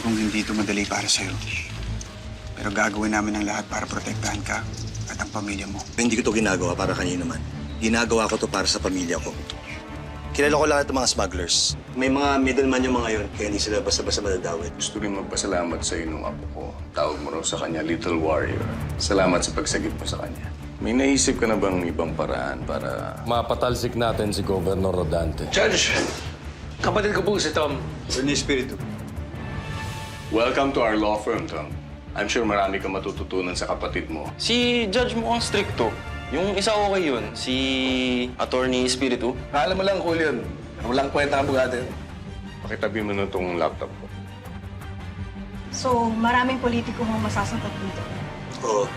kong hindi ito madali para sa'yo. Pero gagawin namin ang lahat para protektahan ka at ang pamilya mo. Hindi ko to ginagawa para kanino man. Ginagawa ko to para sa pamilya ko. Kilala ko lahat ng mga smugglers. May mga middleman yung mga yun, kaya hindi sila basta-basta madadawit. Gusto rin magpasalamat sa inong apo ko. Tawag mo raw sa kanya, Little Warrior. Salamat sa pagsagip mo sa kanya. May naisip ka na bang ibang paraan para... Mapatalsik natin si Governor Rodante. Judge, kapatid ko po si Tom. Attorney Espiritu. Welcome to our law firm, Tom. I'm sure marami kang matututunan sa kapatid mo. Si Judge mukhang stricto. Yung isa okay yun, si Attorney Espiritu. Alam mo lang, cool yun. Walang kwenta ang abogado yun. Pakitabi mo na itong laptop ko. So, maraming politiko mong masasagot dito. Oo.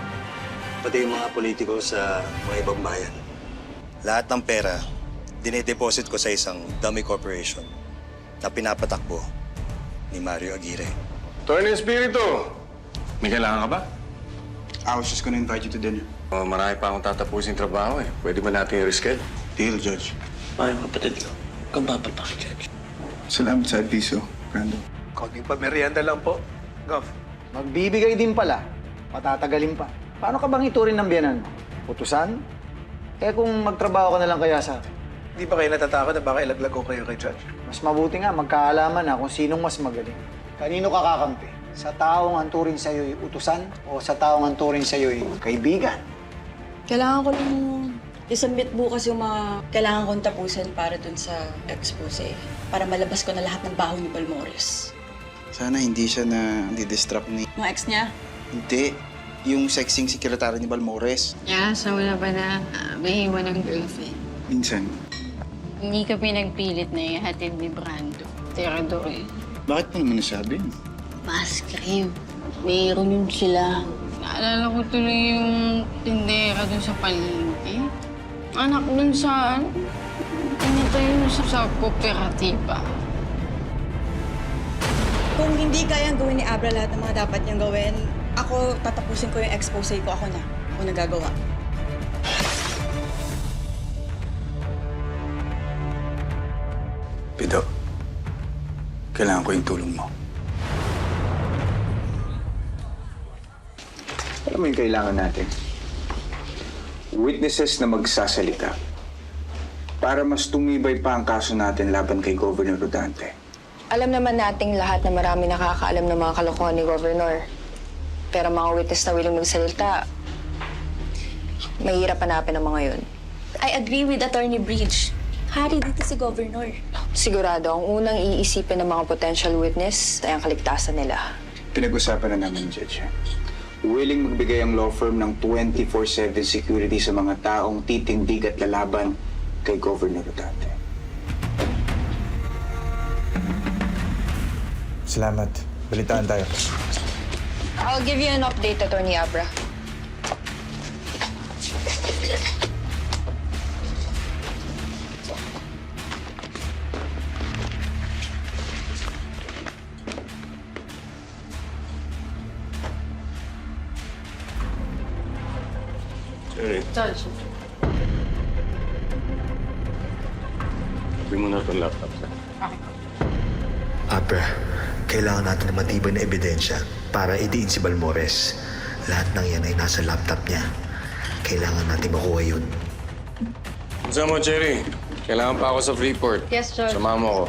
Pati yung mga politiko sa mga ibang bayan. Lahat ng pera, dinedeposit ko sa isang dummy corporation na pinapatakbo ni Mario Aguirre. Attorney Espiritu! May kailangan ka ba? I was just gonna invite you to dinner. Marami pa akong tatapusin trabaho eh. Pwede ba natin i-reschedule? Deal, Judge. Ay, kapatid ko. Kambapal pa kay Judge. Salamat sa adviso, Brando. Konting pamerienda lang po. Gov. Magbibigay din pala, patatagalin pa. Paano ka bang iturin ng biyanan mo? Utusan? Eh kung magtrabaho ka na lang kaya sa... Hindi ba kayo natatakot na baka ilaglag ko kayo kay Judge? Mas mabuti nga, magkaalaman na kung sinong mas magaling. Kanino ka kakampi? Sa taong ang turing sa'yo'y utusan o sa taong ang turing sa'yo'y kaibigan? Kailangan ko lang isubmit bukas yung mga kailangan kong tapusin para dun sa expose. Para malabas ko na lahat ng baho ni Balmores. Sana hindi siya na distract ni... Yung ex niya? Hindi. Yung sexing sekretary ni Balmores. Yeah, so wala pa na may iwan ng girlfriend. Minsan. Hindi ka pinagpilit na ihatid ni Brando. Terador eh. Bakit mo naman nasabi? Mas cream. Mayroon yun sila. Naalala ko tuloy yung tindera dun sa palengke. Anak dun sa... Pinatay mo sa kooperatiba. Kung hindi kayang gawin ni Abra lahat ng mga dapat niyang gawin, ako tatapusin ko yung expose ko. Ako na. Ako nagagawa. Pido, kailangan ko yung tulong mo. Alam mo yung kailangan natin? Witnesses na magsasalita para mas tumibay pa ang kaso natin laban kay Governor Rodante. Alam naman nating lahat na marami nakakaalam ng mga kalokohan ni Governor. Pero mga witness na willing magsalita, mahirap hanapin ang mga yun. I agree with Attorney Bridge. Hari dito si Governor. Sigurado, ang unang iisipin ng mga potential witness ay ang kaligtasan nila. Pinag-usapan na namin, Judge. Willing magbigay ang law firm ng 24/7 security sa mga taong titindig at lalaban kay Governor Rodante. Salamat. Balitaan tayo. I'll give you an update, Attorney Abra. Sorry. Judge. Sabi mo na itong laptop sa... Abra, kailangan natin ng matibay na ebidensya para idiin si Balmores. Lahat ng yan ay nasa laptop niya. Kailangan natin makuha yun. Saan mo, Cherry? Kailangan pa ako sa Freeport. Yes, Judge. Samahan mo ako.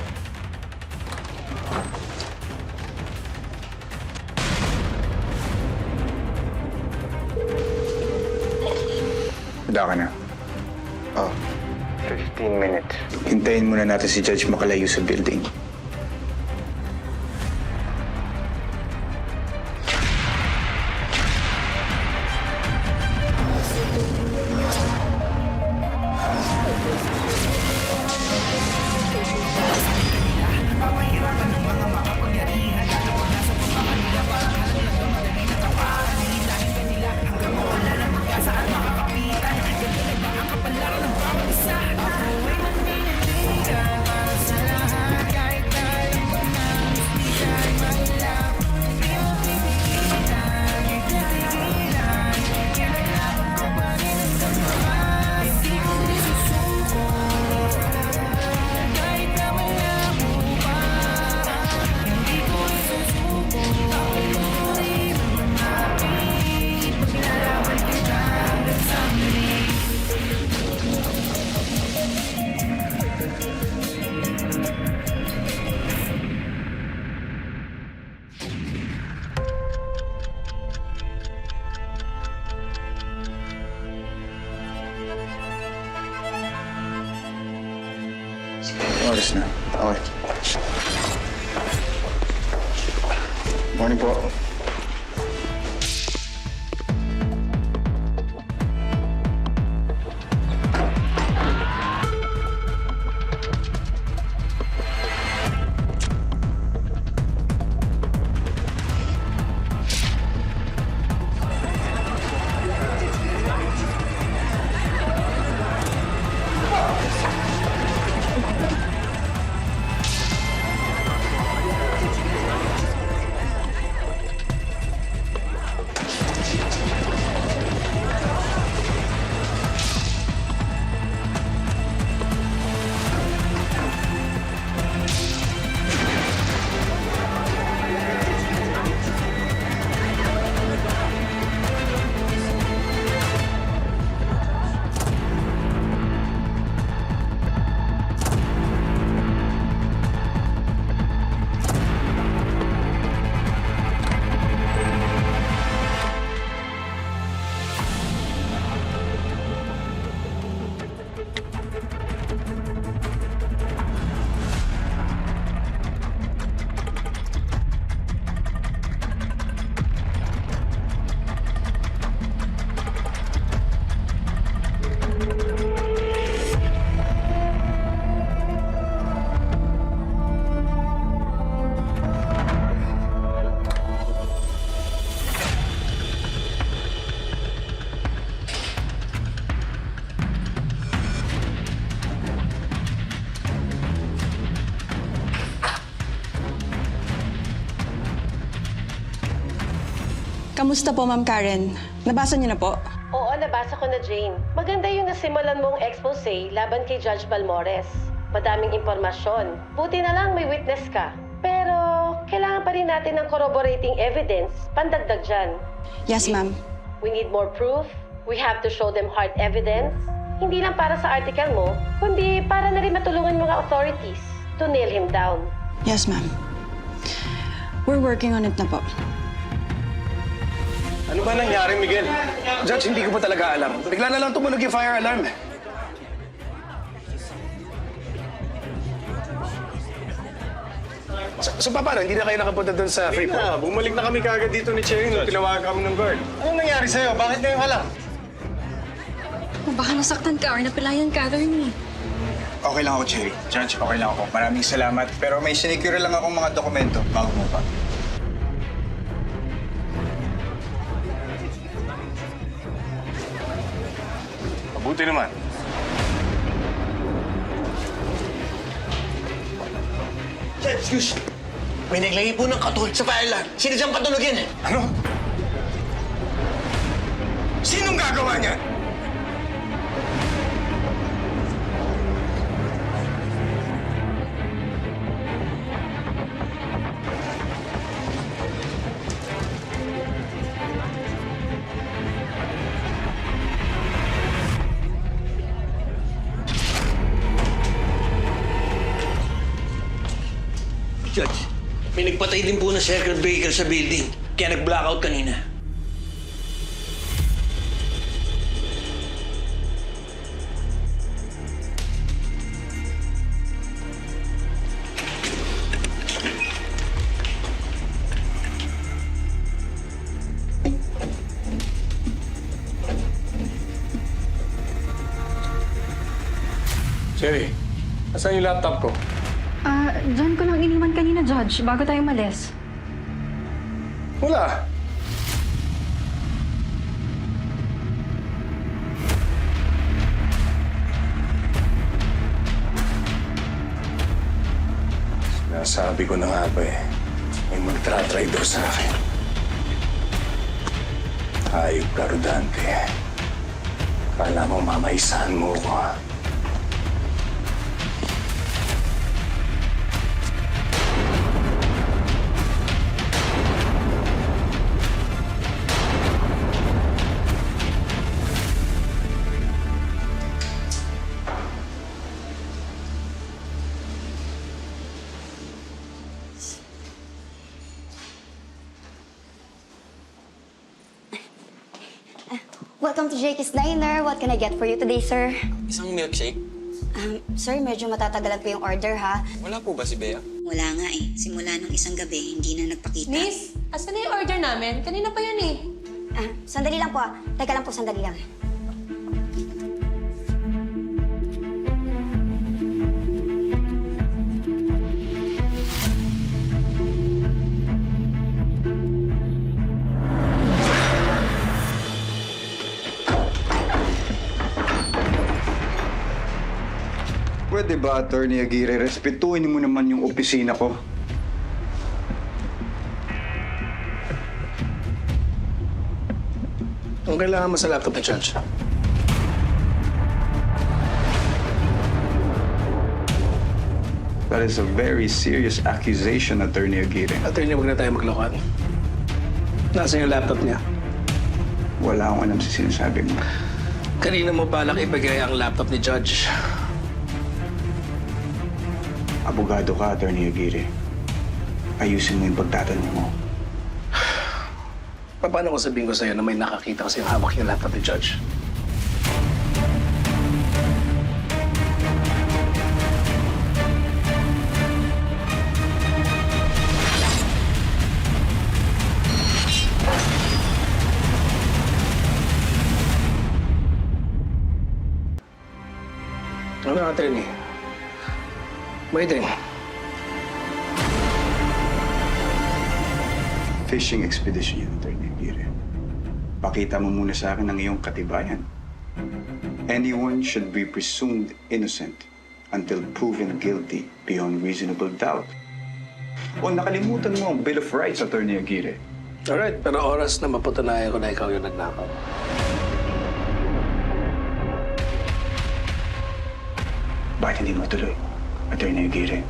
Handa ka na. Oh. 15 minutes. Hintayin muna natin si Judge makalayo sa building. oras na. Okay. Morning po. Kamusta po, Ma'am Karen? Nabasa niyo na po? Oo, nabasa ko na, Jane. Maganda yung nasimulan mong expose laban kay Judge Balmores. Madaming impormasyon. Buti na lang may witness ka. Pero kailangan pa rin natin ng corroborating evidence pandagdag dyan. Yes, ma'am. We need more proof. We have to show them hard evidence. Hindi lang para sa article mo, kundi para na rin matulungan mga authorities to nail him down. Yes, ma'am. We're working on it na po. Ano ba nangyari, Miguel? Judge, hindi ko pa talaga alam. Bigla na lang tumunog yung fire alarm. So paano? Hindi na kayo nakapunta doon sa Freeport? Na, bumalik na kami kagad dito ni Cherry nung tinawagan kami ng guard. Anong nangyari sa'yo? Bakit ngayon ka lang? Baka nasaktan ka or napilayan ka, attorney. Okay lang ako, Cherry. Judge, okay lang ako. Maraming salamat. Pero may sinecure lang akong mga dokumento bago mo pa. Mabuti naman. Excuse. May naglagay po ng katol sa fire alarm. Sino diyang patulogin? Ano? Sinong gagawa niyan? Judge, may nagpatay din po na circuit breaker sa building. Kaya nag-blackout kanina. Cherry, asan yung laptop ko? Diyan ko lang iniwan kanina, Judge, bago tayo umalis. Wala. Sinasabi ko na nga ba eh, may magtra-try daw sa akin. Hayop ka, Rodante. Kala mo mamaisahan mo ko, ha? Welcome to Jakey's Diner. What can I get for you today, sir? Isang milkshake. Sir, medyo matatagalan po yung order, ha? Wala po ba si Bea? Wala nga eh. Simula nung isang gabi, hindi na nagpakita. Miss, asan na yung order namin? Kanina pa yun eh. Sandali lang po, ah. Teka lang po, sandali lang. Pwede ba, Attorney Aguirre, respetuhin mo naman yung opisina ko? Ang kailangan mo sa laptop ni Judge? That is a very serious accusation, Attorney Aguirre. Attorney, huwag na tayo maglokohan. Nasaan yung laptop niya? Wala akong alam sa sinasabi mo. Kanina mo balak ibigay ang laptop ni Judge. Abogado ka, Attorney Aguirre. Ayusin mo yung pagtatanong mo. Paano ko sabihin ko sa'yo na may nakakita kasi yung hawak yung laptop ni Judge? Ano, attorney? Waiting. Fishing expedition yun, Attorney Aguirre. Pakita mo muna sa akin ang iyong katibayan. Anyone should be presumed innocent until proven guilty beyond reasonable doubt. O nakalimutan mo ang Bill of Rights, Attorney Aguirre. Alright, pero oras na mapatunayan ko na ikaw yung nagnakaw. Bakit hindi mo tuloy, Attorney Aguirre?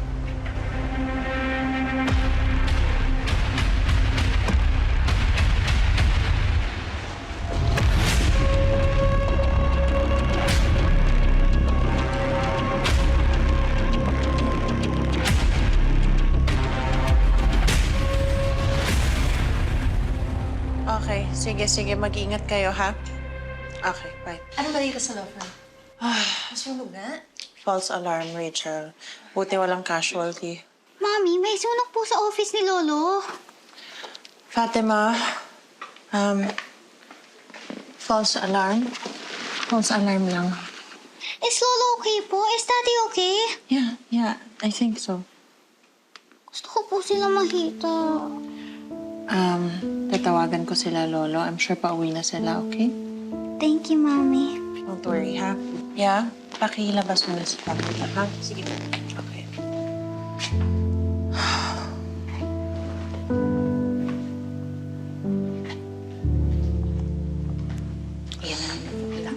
Okay, sige. Mag-ingat kayo, ha? Okay, bye. Ano ba dito sa law firm? Sunog nga? False alarm, Rachel. Buti walang casualty. Mami, may sunog po sa office ni Lolo. Fatima, false alarm? False alarm lang. Is Lolo okay po? Is Daddy okay? Yeah, I think so. Gusto ko po sila makita. Tatawagan ko sila, Lolo. I'm sure pauwi na sila, okay? Thank you, Mami. Don't worry, ha? Yeah? Pakilabas mo na si Papa, ha? Sige. Okay. Ayan na naman po pala.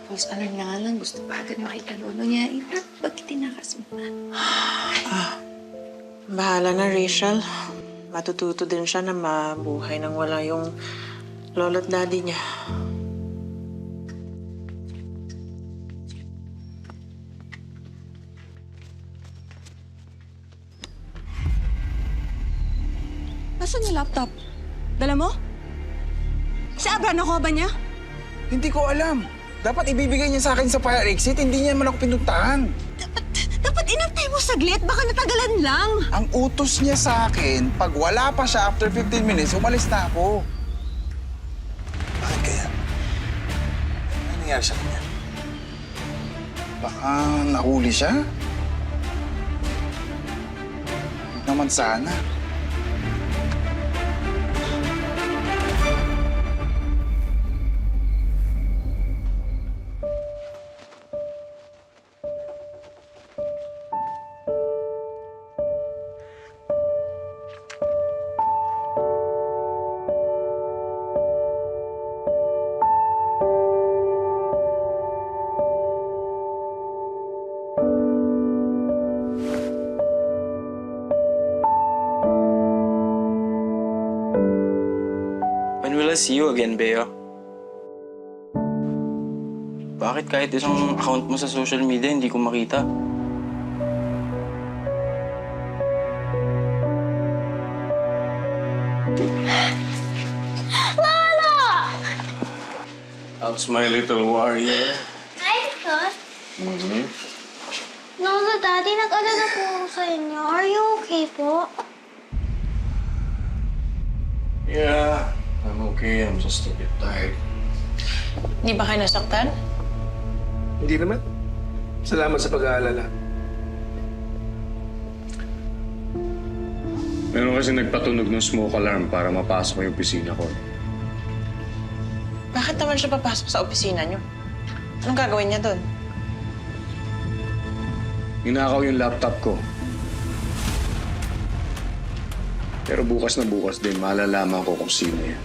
False alarm na nga lang. Gusto pa agad makita lolo niya. Bakit tinakas mo pa? Bahala na, Rachel. Matututo din siya na mabuhay nang wala yung lolo at daddy niya. Nasaan yung laptop? Dala mo? Si Abra, nakuha ba niya? Hindi ko alam. Dapat ibibigay niya sa akin sa fire exit. Hindi niya man ako pinuntahan. Dapat inantay mo saglit. Baka natagalan lang. Ang utos niya sa akin, pag wala pa siya after 15 minutes, umalis na ako. Bakit kaya? Ano nangyari sa kanya? Baka nahuli siya? Huwag naman sana. When will I see you again, Bea? Bakit kahit isang account mo sa social media hindi ko makita? How's my little warrior? Hi, Nicole. Lolo, Daddy, nag-alala po ako sa inyo. Are you okay po? Yeah, I'm okay. I'm just a bit tired. Di ba kayo nasaktan? Hindi naman. Salamat sa pag-aalala. Meron kasi nagpatunog ng smoke alarm para mapasok yung opisina ko. Bakit naman siya papasok sa opisina niyo? Anong gagawin niya doon? Ninakaw yung laptop ko. Pero bukas na bukas din, malalaman ko kung sino yan.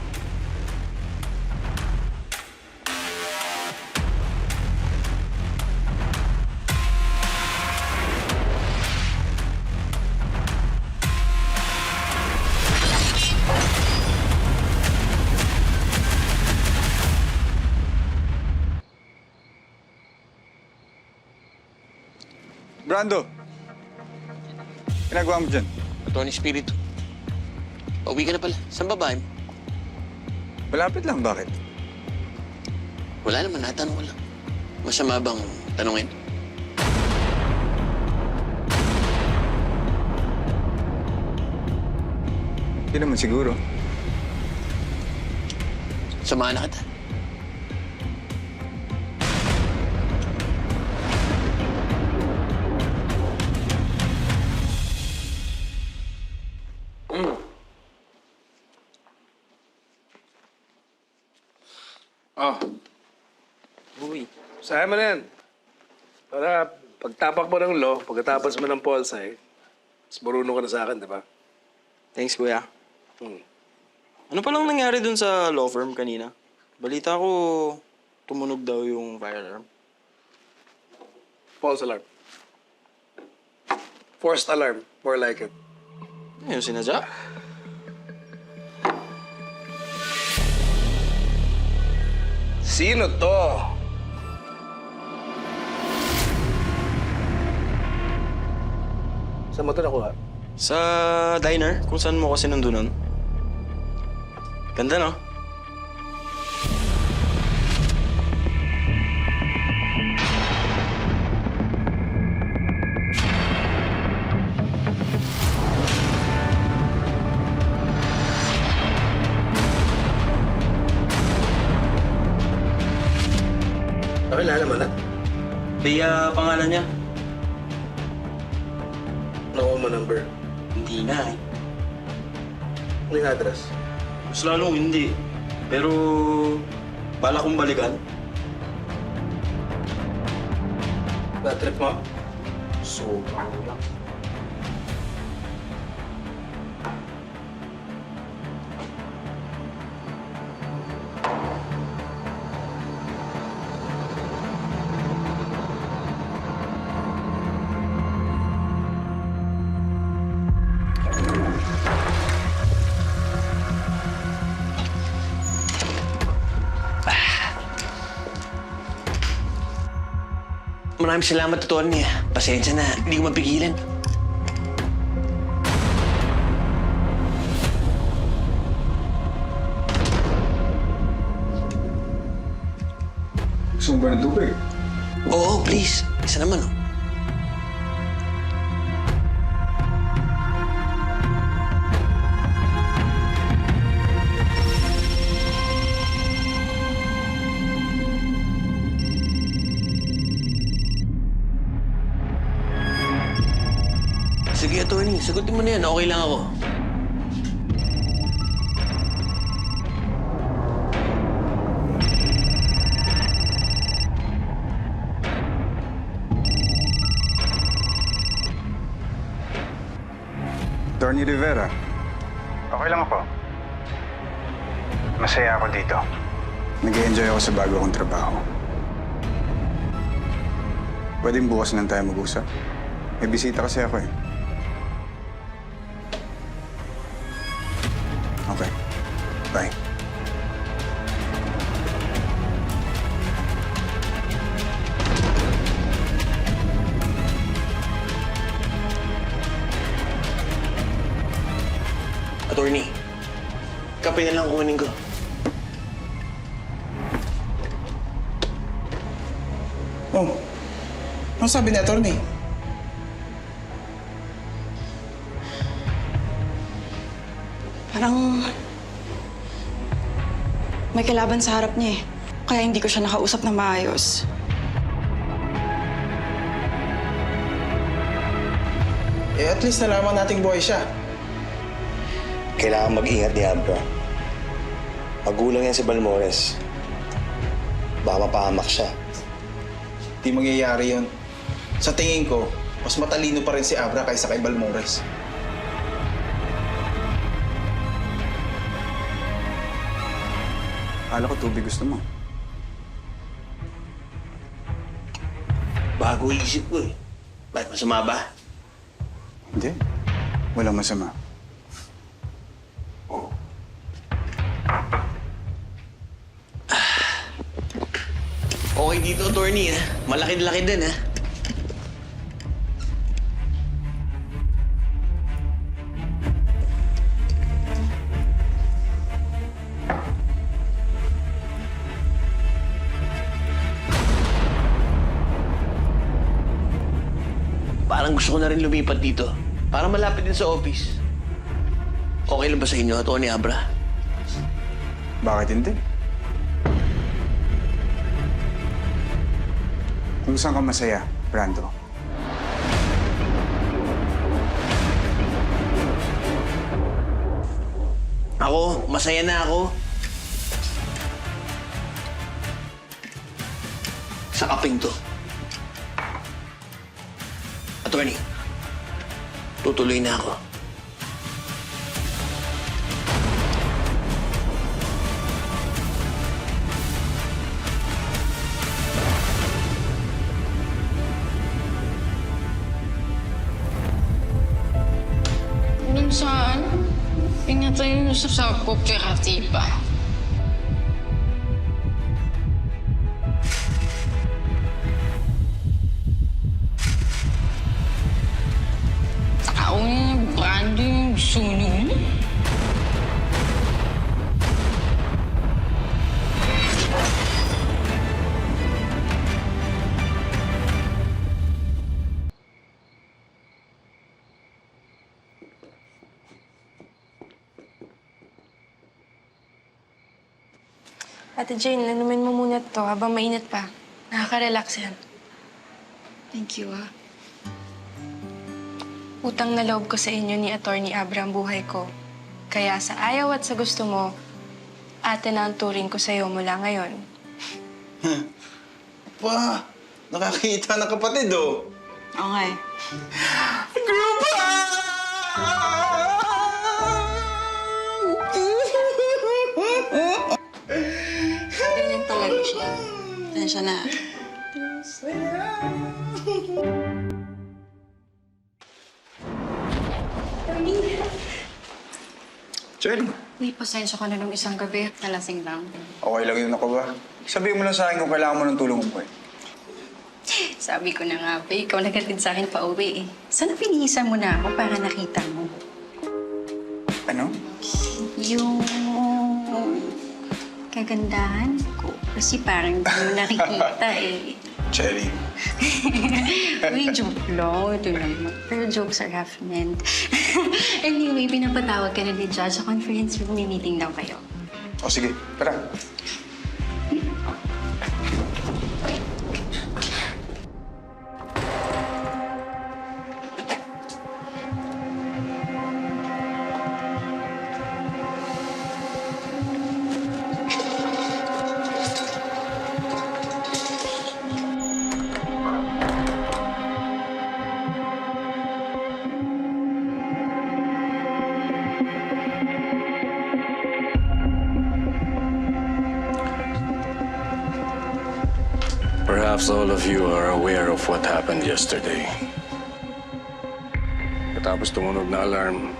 Brando! Ginagawa mo dyan? Attorney Espiritu. Pauwi ka na pala. Saan babae mo? Malapit lang, bakit? Wala naman, natanong ko lang. Masama bang tanungin? Hindi naman siguro. Samahan na kita. Oh. Uy. Saan mo na yan? Para pagtapak mo ng law, pagkatapos mo ng Polsai, mas marunong ka na sa akin, di ba? Thanks, kuya. Ano palang nangyari dun sa law firm kanina? Balita ko, tumunog daw yung fire alarm. False alarm. Forced alarm, more like it. Yung sinadya? Sino to? Saan mo ito nakuha? Sa diner, kung saan mo kasi nandunan. Ganda, no? Nakilala mo na? Bea pangalan niya? Nakuha mo number. Hindi na eh. Ano yung address? Mas lalong hindi. Pero, bala kong balikan. Na-trip mo? Sobrang lang. Maraming salamat, Atty. Pasensya na, hindi ko mapigilan. Gusto mo ba ng tubig? Oo, please. Isa naman, oh. Sige, Atty. Sagutin mo na yan. Okay lang ako. Attorney Rivera. Okay lang ako. Masaya ako dito. Nag-i-enjoy ako sa bago kong trabaho. Pwedeng bukas lang tayo mag-usap. May bisita kasi ako eh. Okay. Bye. Attorney, kape na lang kunin ko. Oh, Ano sabi ni attorney? Parang may kalaban sa harap niya eh. Kaya hindi ko siya nakausap na maayos. At least nalaman nating buhay siya. Kailangan mag-ingat ni Abra. Magulang yan si Balmores. Baka mapahamak siya. Di mangyayari yun. Sa tingin ko, mas matalino pa rin si Abra kaysa kay Balmores. Akala ko tubig gusto mo. Bago isip ko eh. Bakit masama ba? Hindi. Walang masama. Okay dito, attorney, ha? Malaki-laki din, ha? Parang gusto ko na rin lumipat dito. Para malapit din sa office. Okay lang ba sa inyo, Atty. Abra? Bakit hindi? Kung saan ka masaya, Brando? Ako, masaya na ako. Sa kaping to. Attorney, tutuloy na ako. Dun saan? Pinatay mo sa kooperatiba. Tao niya, Brando yung sunog. Ate Jane, inumin mo muna to habang mainit pa. Nakaka-relax yan. Thank you, ah. Utang na loob ko sa inyo ni Atty. Abra ang buhay ko. Kaya sa ayaw at sa gusto mo, ate na ang turing ko sa'yo mula ngayon. Pa, nakakita ng kapatid, oh. Okay. Ganyan talaga siya. Tensya na. Cherry, Uy, pasensya ka na nung isang gabi. Nalasing lang. okay lang yun ako ba? Sabihin mo lang sa akin kung kailangan mo ng tulong mo, Sabi ko na nga, ba, ikaw naghatid sa akin pa uwi eh. Sana pinihisan mo na ako para nakita mo. Ano? Yung kagandahan ko. Kasi parang hindi mo nakikita eh. Cherry. Uy, joke lang. Ito naman. Pero jokes are half meant. Anyway, pinapatawag ka na ni Judge sa conference room. May meeting daw kayo. O sige, tara. Perhaps all of you are aware of what happened yesterday. Katapos tumunog na alarm,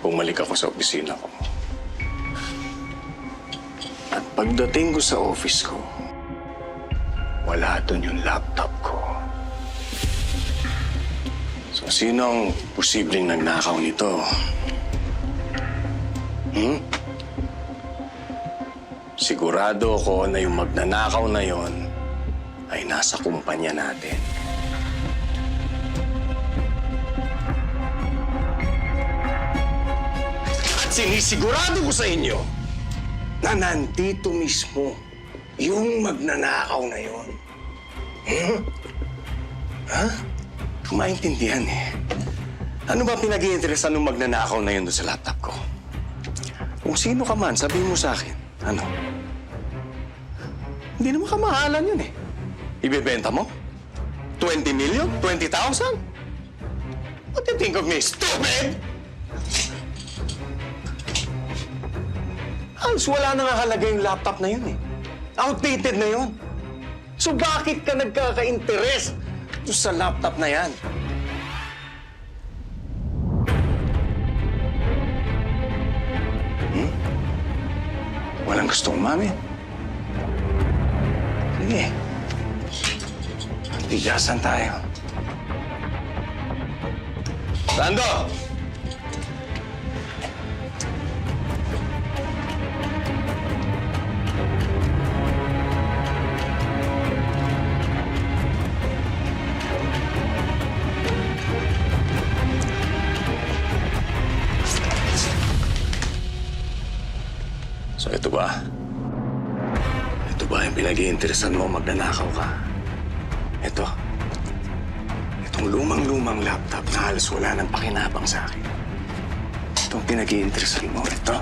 bumalik ako sa opisina ko. At pagdating ko sa office ko, wala doon yung laptop ko. So, sino ang posibleng nagnakaw nito? Sigurado ako na yung magnanakaw na yon ay nasa kumpanya natin. Sinisigurado ko sa inyo na nandito mismo yung magnanakaw na yon. Ha? Maintindihan eh. Ano ba pinag-iinteresan ng magnanakaw na yun doon sa laptop ko? Kung sino ka man, sabihin mo sa akin. Ano? Hindi naman kamahalan yun eh. Ibebenta mo? 20 million? 20,000? What do you think of me, stupid? Halos wala nang halaga yung laptop na yun eh. Outdated na yun. So bakit ka nagkaka-interest sa laptop na yan? Walang gusto umamin. Sige. Tigasan tayo. Rando! So ito ba? Ito ba yung pinag-iinteresan mo magnanakaw ka? Itong lumang-lumang laptop na halos wala nang pakinabang sa akin. Itong pinag-iinteresan mo, ito.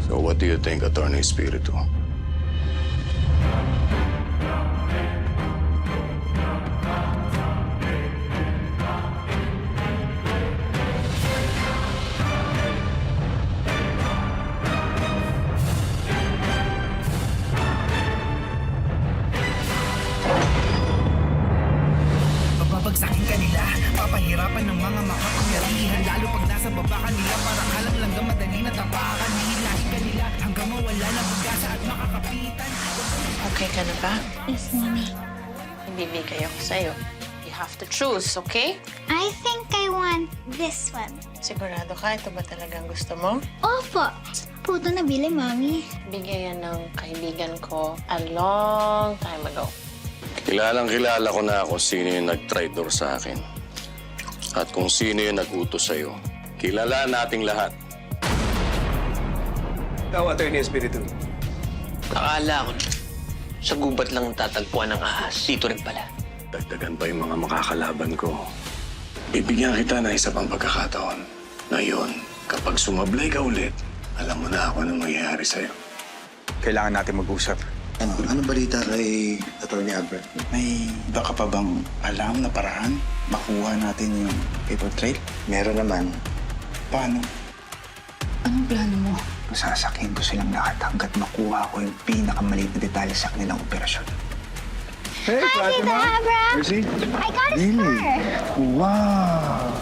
So what do you think, Attorney Espiritu? Babagsakin ka nila, papahirapan ng mga makapangyarihan, lalo pag nasa baba kanila, para halang lang madali na tapakan, hihilahin ka nila hanggang mawala na pag-asa at makakapitan. Okay ka na ba? Yes, Mami. Ibibigay ako sa'yo. You have to choose, okay? I think I want this one. Sigurado ka? Ito ba talagang gusto mo? Opo. Puto na bili, Mami. Bigay yan ng kaibigan ko a long time ago. Kilalang-kilala ko na kung sino yung nag-traitor sa akin. At kung sino yung nag-utos sa'yo. Kilala nating lahat. Ikaw, Attorney Espiritu. Akala ko sa gubat lang tatagpuan ng ahas. Dito rin pala. Dagdagan pa yung mga makakalaban ko. Bibigyan kita ng isa pang pagkakataon. Ngayon, kapag sumablay ka ulit, alam mo na ako anong mangyayari sa'yo. Kailangan natin mag-usap. Ano balita kay Attorney Abra? May iba ka pa bang alam na paraan makuha natin yung paper trail? Meron naman. Paano? Anong plano mo? Masasakin ko silang lahat hanggat makuha ko yung pinakamaliit na detalye sa kanilang operasyon. Hi, Tita Abra! Mercy? I got a scar! Wow!